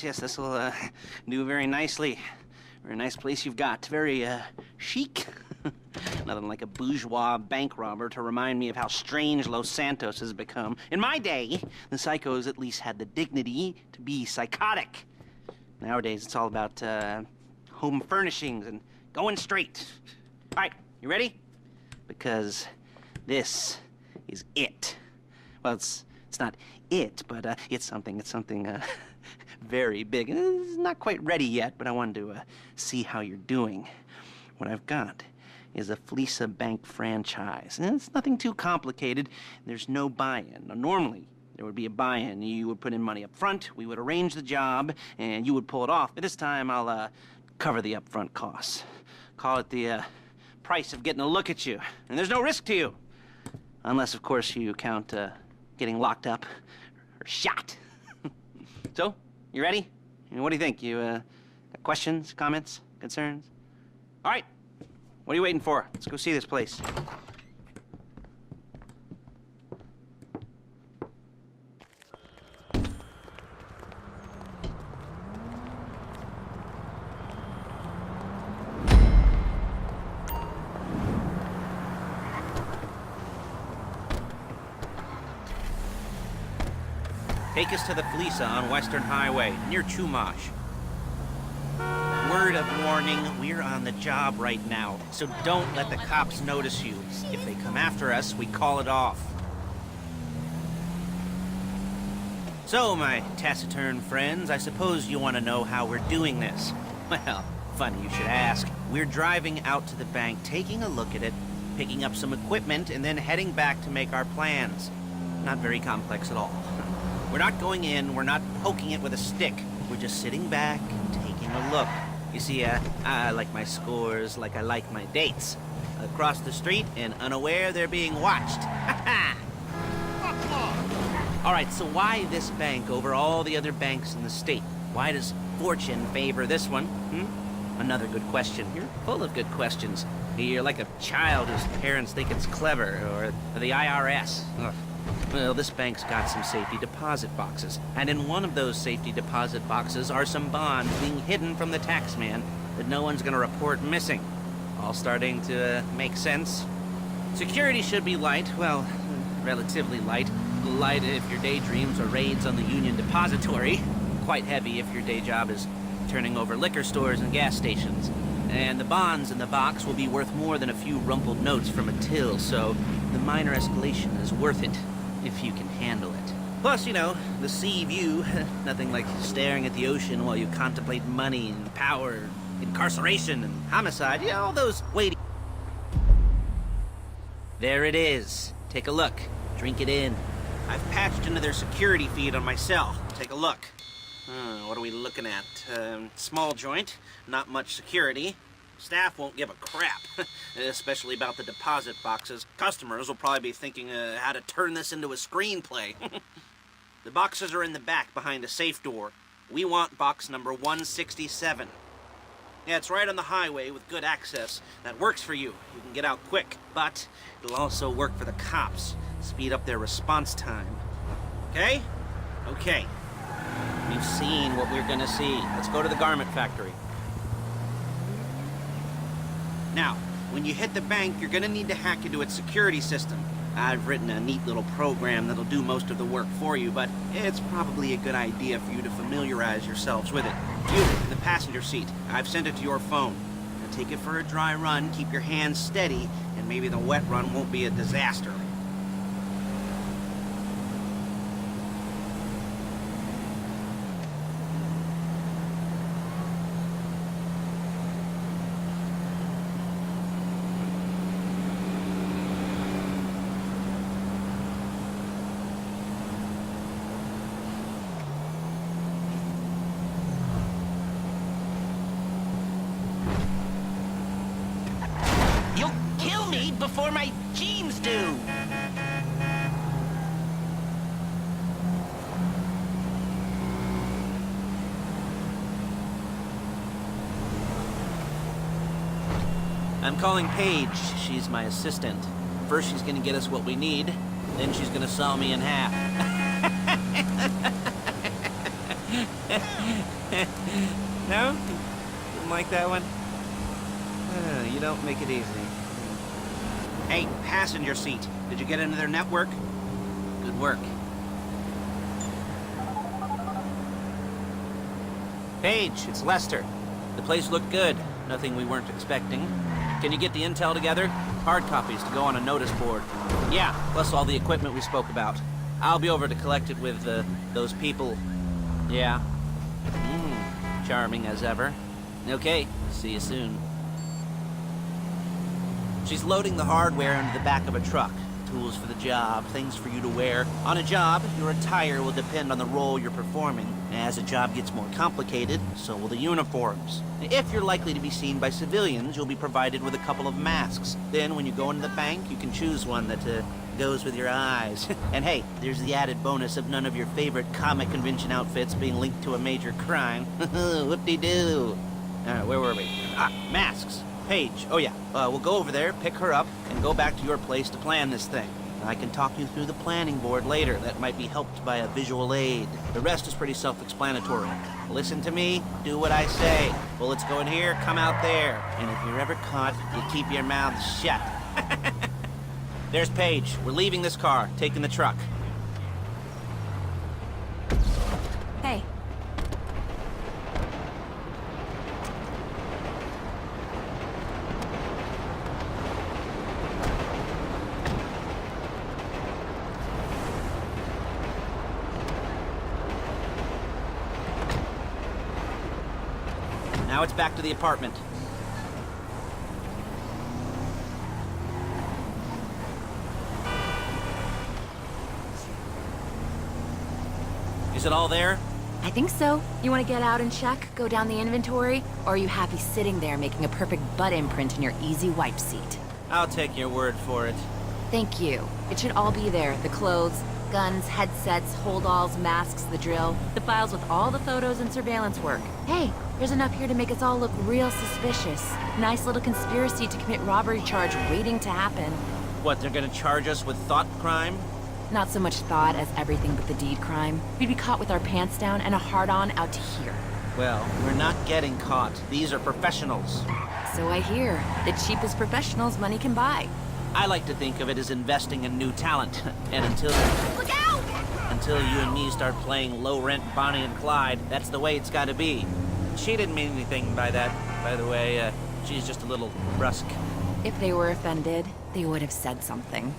yes, this will do very nicely. Very nice place you've got. Very chic. Nothing like a bourgeois bank robber to remind me of how strange Los Santos has become. In my day, the psychos at least had the dignity to be psychotic. Nowadays, it's all about home furnishings and going straight. All right, you ready? Because this is it. Well, it's not it, but it's something very big. It's not quite ready yet, but I wanted to see how you're doing. What I've got is a Fleeca bank franchise. And it's nothing too complicated. There's no buy-in. Now, normally, there would be a buy-in. You would put in money up front, we would arrange the job, and you would pull it off. But this time, I'll cover the upfront costs. Call it the price of getting a look at you. And there's no risk to you. Unless, of course, you count getting locked up or shot. So, you ready? What do you think? You got questions, comments, concerns? All right. What are you waiting for? Let's go see this place. Take us to the Fleeca on Western Highway, near Chumash. Word of warning, we're on the job right now, so don't let the cops notice you. If they come after us, we call it off. So, my taciturn friends, I suppose you want to know how we're doing this. Well, funny you should ask. We're driving out to the bank, taking a look at it, picking up some equipment, and then heading back to make our plans. Not very complex at all. We're not going in, we're not poking it with a stick. We're just sitting back and taking a look. You see, I like my scores like I like my dates. Across the street and unaware they're being watched. All right, so why this bank over all the other banks in the state? Why does fortune favor this one? Another good question. You're full of good questions. You're like a child whose parents think it's clever, or the IRS. Ugh. Well, this bank's got some safety deposit boxes, and in one of those safety deposit boxes are some bonds being hidden from the taxman that no one's gonna report missing. All starting to make sense? Security should be light, well, relatively light. Light if your daydreams are raids on the Union Depository. Quite heavy if your day job is turning over liquor stores and gas stations. And the bonds in the box will be worth more than a few rumpled notes from a till, so the minor escalation is worth it, if you can handle it. Plus, you know, the sea view, nothing like staring at the ocean while you contemplate money and power, incarceration and homicide, you know, all those waiting. There it is. Take a look. Drink it in. I've patched into their security feed on my cell. Take a look. What are we looking at? Small joint, not much security. Staff won't give a crap, especially about the deposit boxes. Customers will probably be thinking how to turn this into a screenplay. The boxes are in the back behind a safe door. We want box number 167. Yeah, it's right on the highway with good access. That works for you. You can get out quick, but it'll also work for the cops. Speed up their response time. Okay? Okay. We've seen what we're gonna see. Let's go to the garment factory. Now, when you hit the bank, you're gonna need to hack into its security system. I've written a neat little program that'll do most of the work for you, but it's probably a good idea for you to familiarize yourselves with it. You, in the passenger seat, I've sent it to your phone. Now take it for a dry run, keep your hands steady, and maybe the wet run won't be a disaster. Before my jeans do! I'm calling Paige. She's my assistant. First she's gonna get us what we need, then she's gonna saw me in half. No? Didn't like that one? You don't make it easy. Hey, passenger seat. Did you get into their network? Good work. Paige, it's Lester. The place looked good. Nothing we weren't expecting. Can you get the intel together? Hard copies to go on a notice board. Yeah, plus all the equipment we spoke about. I'll be over to collect it with, those people. Yeah. Charming as ever. Okay, see you soon. She's loading the hardware into the back of a truck. Tools for the job, things for you to wear. On a job, your attire will depend on the role you're performing. As the job gets more complicated, so will the uniforms. If you're likely to be seen by civilians, you'll be provided with a couple of masks. Then, when you go into the bank, you can choose one that, goes with your eyes. And hey, there's the added bonus of none of your favorite comic convention outfits being linked to a major crime. Whoop-de-doo. Alright, where were we? Masks. Paige. Oh yeah, we'll go over there, pick her up, and go back to your place to plan this thing. I can talk you through the planning board later. That might be helped by a visual aid. The rest is pretty self-explanatory. Listen to me, do what I say. Bullets go in here, come out there. And if you're ever caught, you keep your mouth shut. There's Paige. We're leaving this car, taking the truck. Hey. Now it's back to the apartment. Is it all there? I think so. You want to get out and check, go down the inventory, or are you happy sitting there making a perfect butt imprint in your easy wipe seat? I'll take your word for it. Thank you. It should all be there. The clothes, guns, headsets, hold-alls, masks, the drill, the files with all the photos and surveillance work. Hey, there's enough here to make us all look real suspicious. Nice little conspiracy to commit robbery charge waiting to happen. What, they're gonna charge us with thought crime? Not so much thought as everything but the deed crime. We'd be caught with our pants down and a hard-on out to here. Well, we're not getting caught. These are professionals. So I hear. The cheapest professionals money can buy. I like to think of it as investing in new talent. And until you and me start playing low-rent Bonnie and Clyde, that's the way it's gotta be. She didn't mean anything by that, by the way. She's just a little brusque. If they were offended, they would have said something.